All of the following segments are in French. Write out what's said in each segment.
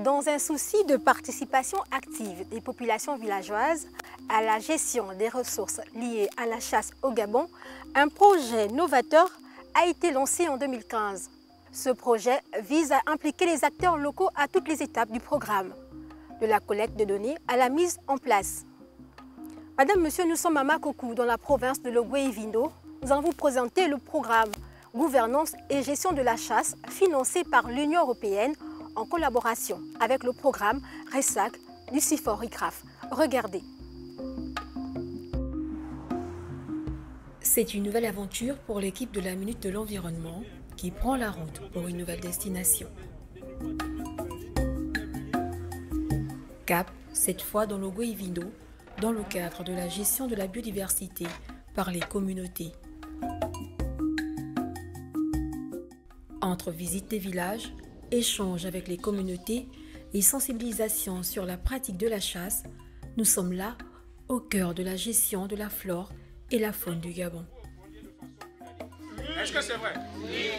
Dans un souci de participation active des populations villageoises à la gestion des ressources liées à la chasse au Gabon, un projet novateur a été lancé en 2015. Ce projet vise à impliquer les acteurs locaux à toutes les étapes du programme, de la collecte de données à la mise en place. Madame, Monsieur, nous sommes à Makokou, dans la province de Logoué-Vindo. Nous allons vous présenter le programme Gouvernance et gestion de la chasse financé par l'Union européenne en collaboration avec le programme RESAC du CIFOR-ICRAF. Regardez. C'est une nouvelle aventure pour l'équipe de la Minute de l'Environnement qui prend la route pour une nouvelle destination. Cap, cette fois dans Logoué-Vindo, dans le cadre de la gestion de la biodiversité par les communautés. Entre visite des villages, échange avec les communautés et sensibilisation sur la pratique de la chasse, nous sommes là au cœur de la gestion de la flore et la faune du Gabon. Est-ce que c'est vrai? Oui.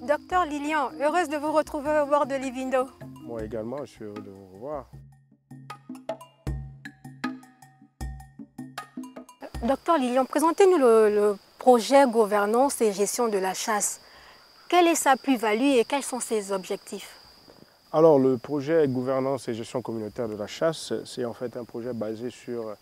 Docteur Lilian, heureuse de vous retrouver au bord de l'Ivindo. Moi également, je suis heureux de vous revoir. Docteur Lilian, présentez-nous le projet Gouvernance et gestion de la chasse. Quelle est sa plus-value et quels sont ses objectifs? Alors, le projet Gouvernance et gestion communautaire de la chasse, c'est en fait un projet basé sur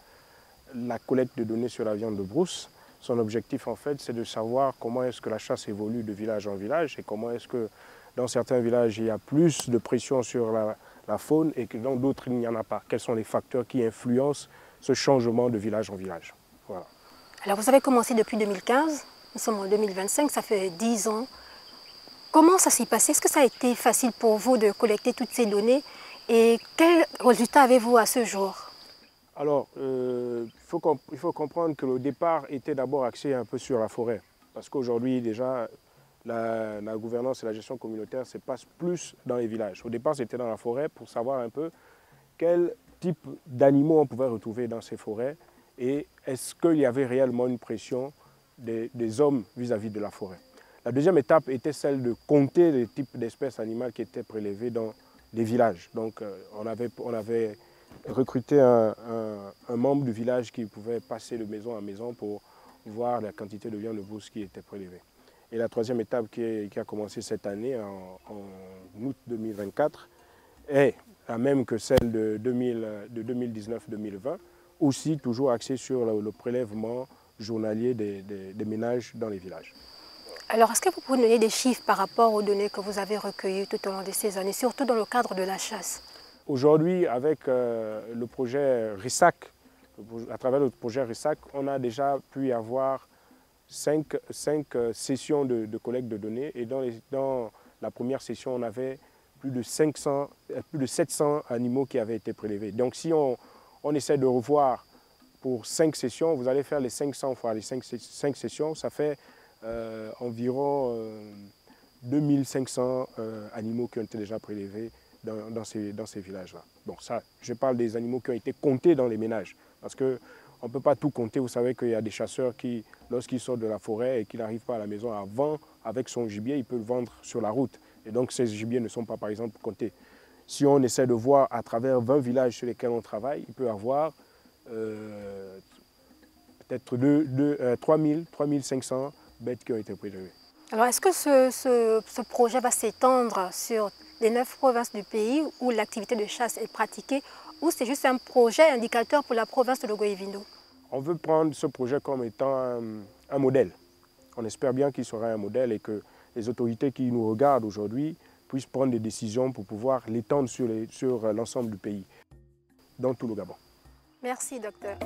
la collecte de données sur la viande de brousse. Son objectif, en fait, c'est de savoir comment est-ce que la chasse évolue de village en village et comment est-ce que dans certains villages, il y a plus de pression sur la faune et que dans d'autres, il n'y en a pas. Quels sont les facteurs qui influencent ce changement de village en village? Voilà. Alors, vous avez commencé depuis 2015, nous sommes en 2025, ça fait 10 ans. Comment ça s'est passé? Est-ce que ça a été facile pour vous de collecter toutes ces données et quels résultats avez-vous à ce jour? Alors, il faut comprendre que le départ était d'abord axé un peu sur la forêt. Parce qu'aujourd'hui, déjà, la gouvernance et la gestion communautaire se passent plus dans les villages. Au départ, c'était dans la forêt pour savoir un peu quel type d'animaux on pouvait retrouver dans ces forêts et est-ce qu'il y avait réellement une pression des hommes vis-à-vis de la forêt. La deuxième étape était celle de compter les types d'espèces animales qui étaient prélevées dans les villages. Donc, on avait recruter un membre du village qui pouvait passer de maison à maison pour voir la quantité de viande de brousse qui était prélevée. Et la troisième étape qui a commencé cette année, en août 2024, est la même que celle de 2019-2020, aussi toujours axée sur le prélèvement journalier des ménages dans les villages. Alors, est-ce que vous pouvez nous donner des chiffres par rapport aux données que vous avez recueillies tout au long de ces années, surtout dans le cadre de la chasse? Aujourd'hui, avec le projet RESAC, à travers le projet RESAC, on a déjà pu avoir 5 sessions de collecte de données. Et dans la première session, on avait plus de 700 animaux qui avaient été prélevés. Donc si on essaie de revoir pour 5 sessions, vous allez faire les 500 fois les 5 sessions, ça fait environ 2500 animaux qui ont été déjà prélevés dans ces villages-là. Bon, ça, je parle des animaux qui ont été comptés dans les ménages. Parce qu'on ne peut pas tout compter. Vous savez qu'il y a des chasseurs qui, lorsqu'ils sortent de la forêt et qu'ils n'arrivent pas à la maison avant, avec son gibier, ils peuvent le vendre sur la route. Et donc, ces gibiers ne sont pas, par exemple, comptés. Si on essaie de voir à travers 20 villages sur lesquels on travaille, il peut y avoir peut-être 3000, 3500 bêtes qui ont été prélevées. Alors, est-ce que ce projet va s'étendre sur les 9 provinces du pays où l'activité de chasse est pratiquée, ou c'est juste un projet indicateur pour la province de Logoué-Vindo? On veut prendre ce projet comme étant un modèle. On espère bien qu'il sera un modèle et que les autorités qui nous regardent aujourd'hui puissent prendre des décisions pour pouvoir l'étendre sur l'ensemble du pays, dans tout le Gabon. Merci, docteur.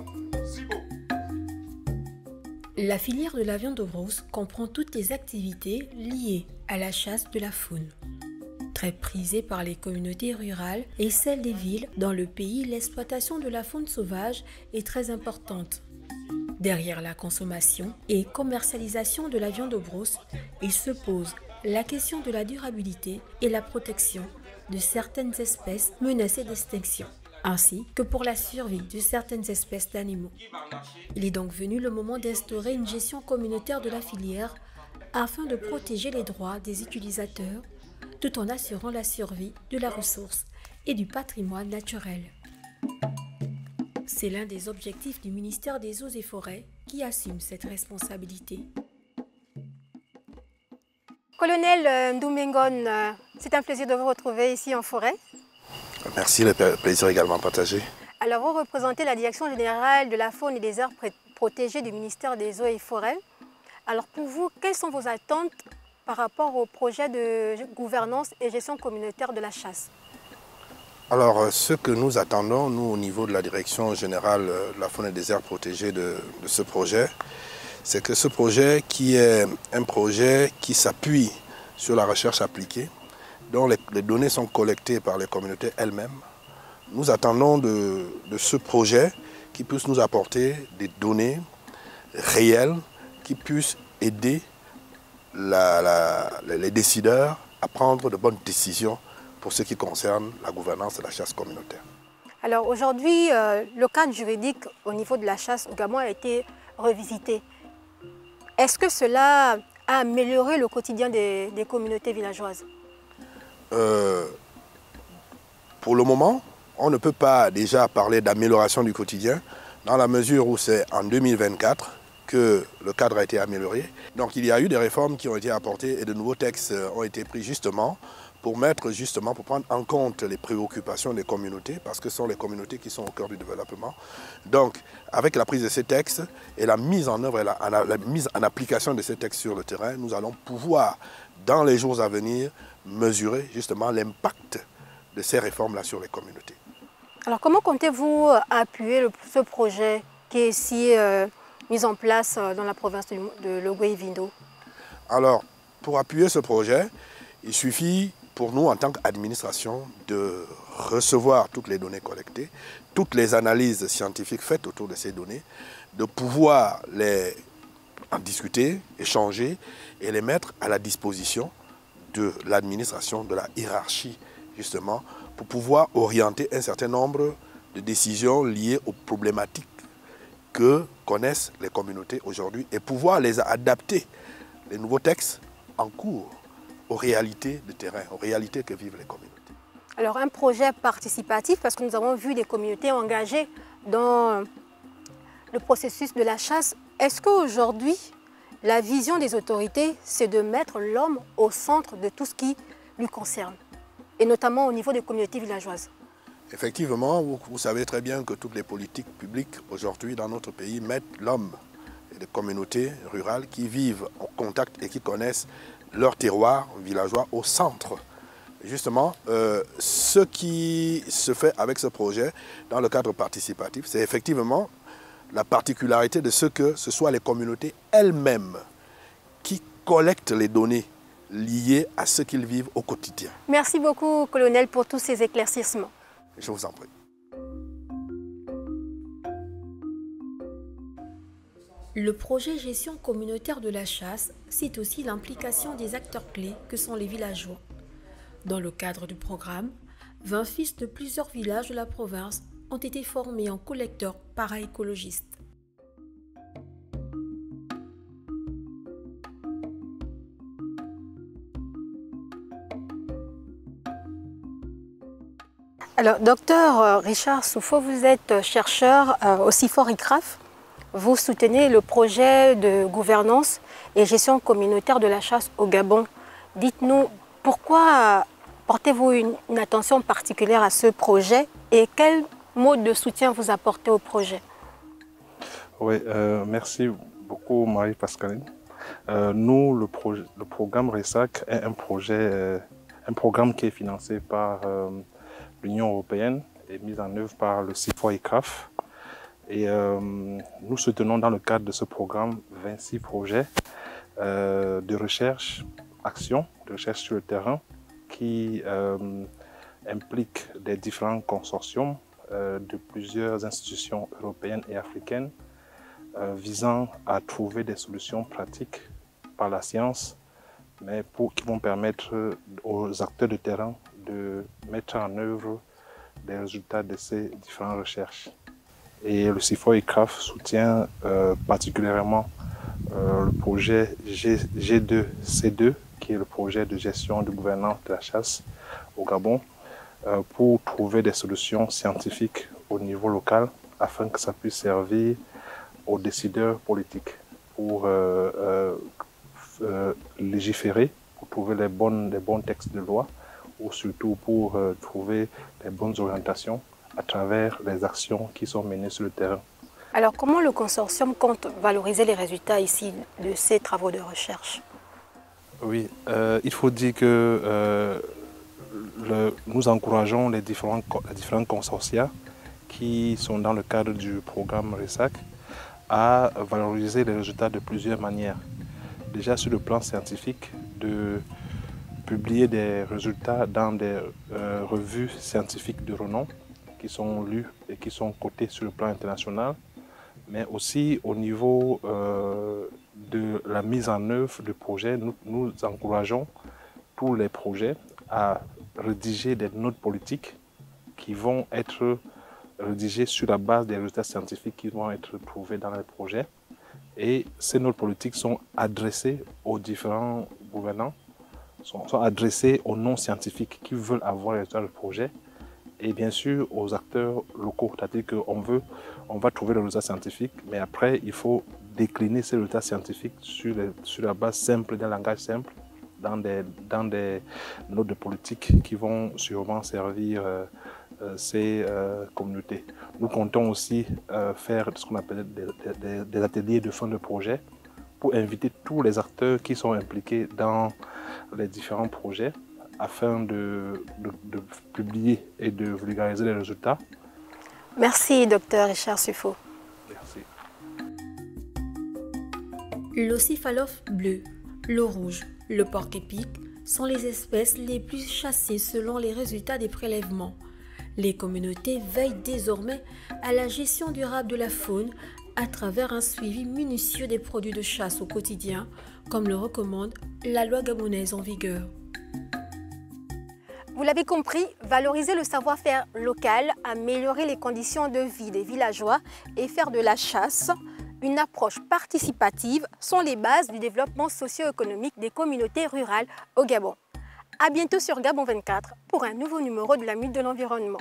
La filière de la viande de brousse comprend toutes les activités liées à la chasse de la faune. Très prisée par les communautés rurales et celles des villes, dans le pays, l'exploitation de la faune sauvage est très importante. Derrière la consommation et commercialisation de la viande de brousse, il se pose la question de la durabilité et la protection de certaines espèces menacées d'extinction. ainsi que pour la survie de certaines espèces d'animaux. Il est donc venu le moment d'instaurer une gestion communautaire de la filière afin de protéger les droits des utilisateurs tout en assurant la survie de la ressource et du patrimoine naturel. C'est l'un des objectifs du ministère des Eaux et Forêts qui assume cette responsabilité. Colonel Ndoumengon, c'est un plaisir de vous retrouver ici en forêt. Merci, le plaisir également partagé. Alors, vous représentez la Direction générale de la faune et des aires protégées du ministère des Eaux et Forêts. Alors, pour vous, quelles sont vos attentes par rapport au projet de gouvernance et gestion communautaire de la chasse? Alors, ce que nous attendons, nous, au niveau de la Direction générale de la faune et des aires protégées de ce projet, c'est que ce projet qui est un projet qui s'appuie sur la recherche appliquée, dont les données sont collectées par les communautés elles-mêmes. Nous attendons de ce projet qui puisse nous apporter des données réelles qui puissent aider les décideurs à prendre de bonnes décisions pour ce qui concerne la gouvernance de la chasse communautaire. Alors aujourd'hui, le cadre juridique au niveau de la chasse au Gabon a été revisité. Est-ce que cela a amélioré le quotidien des communautés villageoises? Pour le moment, on ne peut pas déjà parler d'amélioration du quotidien dans la mesure où c'est en 2024 que le cadre a été amélioré. Donc il y a eu des réformes qui ont été apportées et de nouveaux textes ont été pris justement pour prendre en compte les préoccupations des communautés, parce que ce sont les communautés qui sont au cœur du développement. Donc, avec la prise de ces textes et la mise en œuvre et la mise en application de ces textes sur le terrain, nous allons pouvoir, dans les jours à venir, mesurer justement l'impact de ces réformes-là sur les communautés. Alors, comment comptez-vous appuyer ce projet qui est ici mis en place dans la province de Logoué-Vindo? Alors, pour appuyer ce projet, il suffit pour nous, en tant qu'administration, de recevoir toutes les données collectées, toutes les analyses scientifiques faites autour de ces données, de pouvoir en discuter, échanger et les mettre à la disposition de l'administration, de la hiérarchie, justement, pour pouvoir orienter un certain nombre de décisions liées aux problématiques que connaissent les communautés aujourd'hui et pouvoir les adapter, les nouveaux textes en cours, aux réalités de terrain, aux réalités que vivent les communautés. Alors un projet participatif, parce que nous avons vu des communautés engagées dans le processus de la chasse. Est-ce qu'aujourd'hui, la vision des autorités, c'est de mettre l'homme au centre de tout ce qui lui concerne, et notamment au niveau des communautés villageoises? Effectivement, vous savez très bien que toutes les politiques publiques aujourd'hui dans notre pays mettent l'homme et les communautés rurales qui vivent en contact et qui connaissent leur terroir villageois au centre. Justement, ce qui se fait avec ce projet dans le cadre participatif, c'est effectivement la particularité de ce que ce soit les communautés elles-mêmes qui collectent les données liées à ce qu'ils vivent au quotidien. Merci beaucoup, colonel, pour tous ces éclaircissements. Je vous en prie. Le projet gestion communautaire de la chasse cite aussi l'implication des acteurs clés que sont les villageois. Dans le cadre du programme, 20 fils de plusieurs villages de la province ont été formés en collecteurs para-écologistes. Alors, docteur Richard Soufo, vous êtes chercheur au CIFOR ICRAF. Vous soutenez le projet de gouvernance et gestion communautaire de la chasse au Gabon. Dites-nous, pourquoi portez-vous une attention particulière à ce projet et quel mode de soutien vous apportez au projet? Oui, merci beaucoup Marie-Pascaline. Nous, le programme RESAC est un programme qui est financé par l'Union européenne et mis en œuvre par le CIFOR ICRAF. Et nous soutenons dans le cadre de ce programme 26 projets de recherche, de recherche sur le terrain qui impliquent des différents consortiums de plusieurs institutions européennes et africaines visant à trouver des solutions pratiques par la science, mais qui vont permettre aux acteurs de terrain de mettre en œuvre des résultats de ces différentes recherches. Et le CIFOR-ICRAF soutient particulièrement le projet G2C2, qui est le projet de gestion de gouvernance de la chasse au Gabon, pour trouver des solutions scientifiques au niveau local afin que ça puisse servir aux décideurs politiques pour légiférer, pour trouver les bons textes de loi ou surtout pour trouver les bonnes orientations à travers les actions qui sont menées sur le terrain. Alors, comment le consortium compte valoriser les résultats ici de ces travaux de recherche? Oui, il faut dire que nous encourageons les différents consortia qui sont dans le cadre du programme RESAC à valoriser les résultats de plusieurs manières. Déjà sur le plan scientifique, de publier des résultats dans des revues scientifiques de renom qui sont lues et qui sont cotées sur le plan international, mais aussi au niveau de la mise en œuvre du projet, nous encourageons tous les projets à rédiger des notes politiques qui vont être rédigées sur la base des résultats scientifiques qui vont être trouvés dans les projets. Et ces notes politiques sont adressées aux différents gouvernants, sont adressées aux non-scientifiques qui veulent avoir les résultats du projet et bien sûr aux acteurs locaux. C'est-à-dire qu'on va trouver les résultats scientifiques, mais après il faut décliner ces résultats scientifiques sur la base simple, d'un langage simple, dans des notes de politique qui vont sûrement servir ces communautés. Nous comptons aussi faire ce qu'on appelle des ateliers de fin de projet pour inviter tous les acteurs qui sont impliqués dans les différents projets afin de publier et de vulgariser les résultats. Merci, Dr Richard Suffo. Merci. L'ocyphalope bleu, le rouge, le porc-épic sont les espèces les plus chassées selon les résultats des prélèvements. Les communautés veillent désormais à la gestion durable de la faune à travers un suivi minutieux des produits de chasse au quotidien, comme le recommande la loi gabonaise en vigueur. Vous l'avez compris, valoriser le savoir-faire local, améliorer les conditions de vie des villageois et faire de la chasse une approche participative sont les bases du développement socio-économique des communautés rurales au Gabon. À bientôt sur Gabon 24 pour un nouveau numéro de la Minute de l'Environnement.